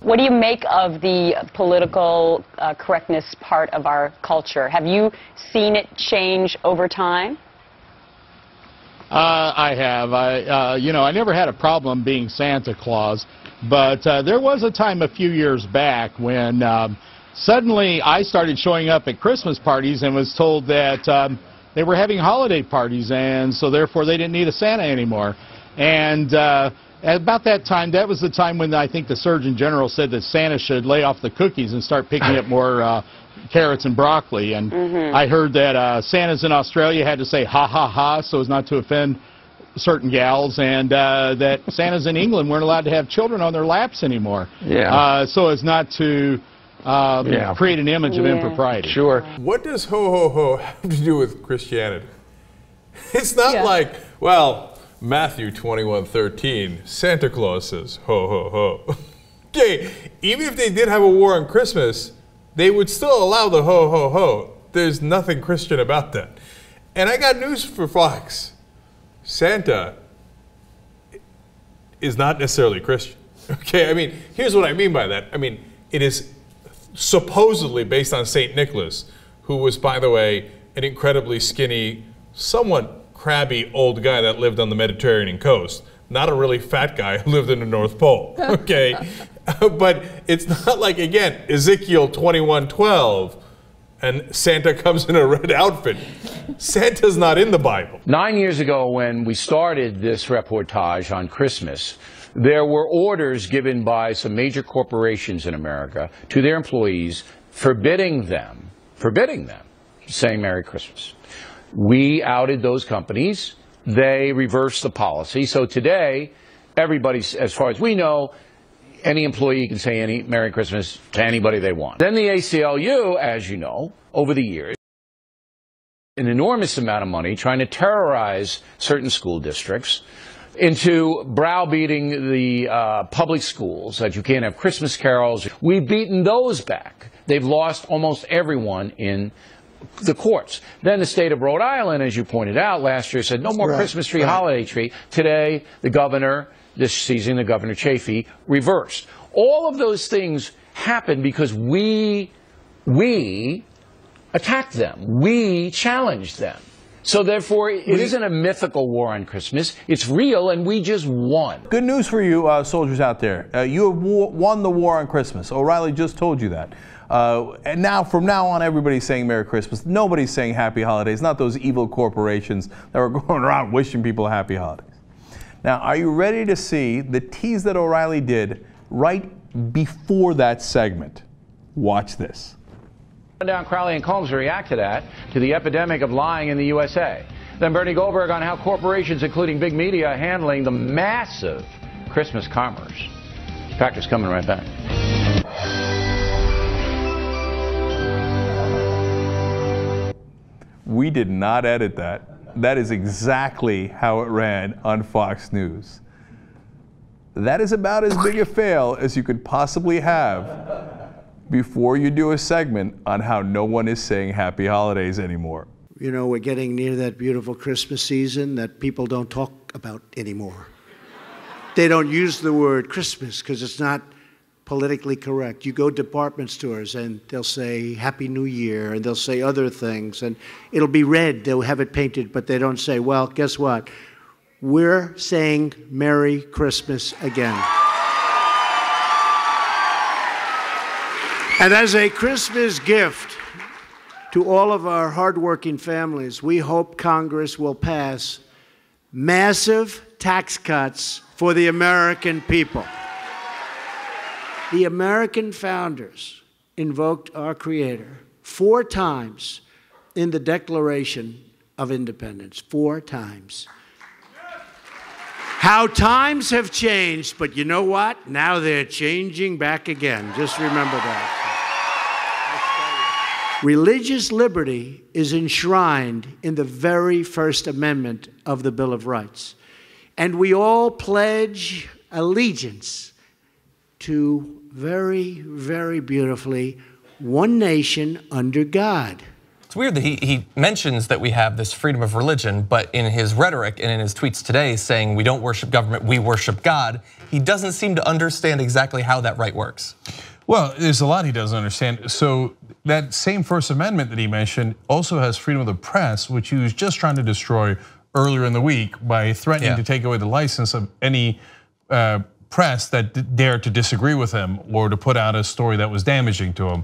What do you make of the political correctness part of our culture? Have you seen it change over time? I have. You know, I never had a problem being Santa Claus, but there was a time a few years back when suddenly I started showing up at Christmas parties and was told that they were having holiday parties, and so therefore they didn't need a Santa anymore. And at about that time, that was the time when I think the Surgeon General said that Santa should lay off the cookies and start picking up more carrots and broccoli. And I heard that Santas in Australia had to say ha ha ha so as not to offend certain gals, and that Santas in England weren't allowed to have children on their laps anymore. So as not to create an image of impropriety. Sure. What does ho ho ho have to do with Christianity? It's not like, well, Matthew 21:13, Santa Claus says ho ho ho. Okay, even if they did have a war on Christmas, they would still allow the ho ho ho. There's nothing Christian about that. And I got news for Fox. Santa is not necessarily Christian. Okay, I mean, here's what I mean by that. I mean, it is supposedly based on St. Nicholas, who was, by the way, an incredibly skinny, somewhat crabby old guy that lived on the Mediterranean coast. Not a really fat guy who lived in the North Pole. Okay, but it's not like, again, Ezekiel 21:12 and Santa comes in a red outfit. Santa's not in the Bible. 9 years ago, when we started this reportage on Christmas, there were orders given by some major corporations in America to their employees forbidding them saying Merry Christmas. We outed those companies. They reversed the policy. So today, everybody, as far as we know, any employee can say any Merry Christmas to anybody they want. Then the ACLU, as you know, over the years, an enormous amount of money trying to terrorize certain school districts into browbeating the public schools that you can't have Christmas carols. We've beaten those back. They've lost almost everyone in the courts. Then the state of Rhode Island, as you pointed out, last year said no more Christmas tree, holiday tree. Today, the governor, this season, the Governor Chafee, reversed. All of those things happened because we attacked them. We challenged them. So therefore, it isn't a mythical war on Christmas. It's real, and we just won. Good news for you, soldiers out there. You have won the war on Christmas. O'Reilly just told you that. And now, from now on, everybody's saying Merry Christmas. Nobody's saying Happy Holidays, not those evil corporations that were going around wishing people Happy Holidays. Now, are you ready to see the tease that O'Reilly did right before that segment? Watch this. Down Crowley and Combs react to that, to the epidemic of lying in the USA. Then Bernie Goldberg on how corporations, including big media, are handling the massive Christmas commerce. Factor's coming right back. We did not edit that. That is exactly how it ran on Fox News. That is about as big a fail as you could possibly have before you do a segment on how no one is saying Happy Holidays anymore. You know, we're getting near that beautiful Christmas season that people don't talk about anymore. They don't use the word Christmas because it's not politically correct. You go to department stores and they'll say Happy New Year and they'll say other things and it'll be red, they'll have it painted, but they don't say, well, guess what? We're saying Merry Christmas again. And as a Christmas gift to all of our hardworking families, we hope Congress will pass massive tax cuts for the American people. The American founders invoked our Creator 4 times in the Declaration of Independence. 4 times. How times have changed, but you know what? Now they're changing back again. Just remember that. Religious liberty is enshrined in the very First Amendment of the Bill of Rights. And we all pledge allegiance to very, very beautifully, one nation under God. It's weird that he mentions that we have this freedom of religion, but in his rhetoric and in his tweets today saying we don't worship government, we worship God, he doesn't seem to understand exactly how that right works. Well, there's a lot he doesn't understand. So that same First Amendment that he mentioned also has freedom of the press, which he was just trying to destroy earlier in the week by threatening to take away the license of any press that dared to disagree with him or to put out a story that was damaging to him.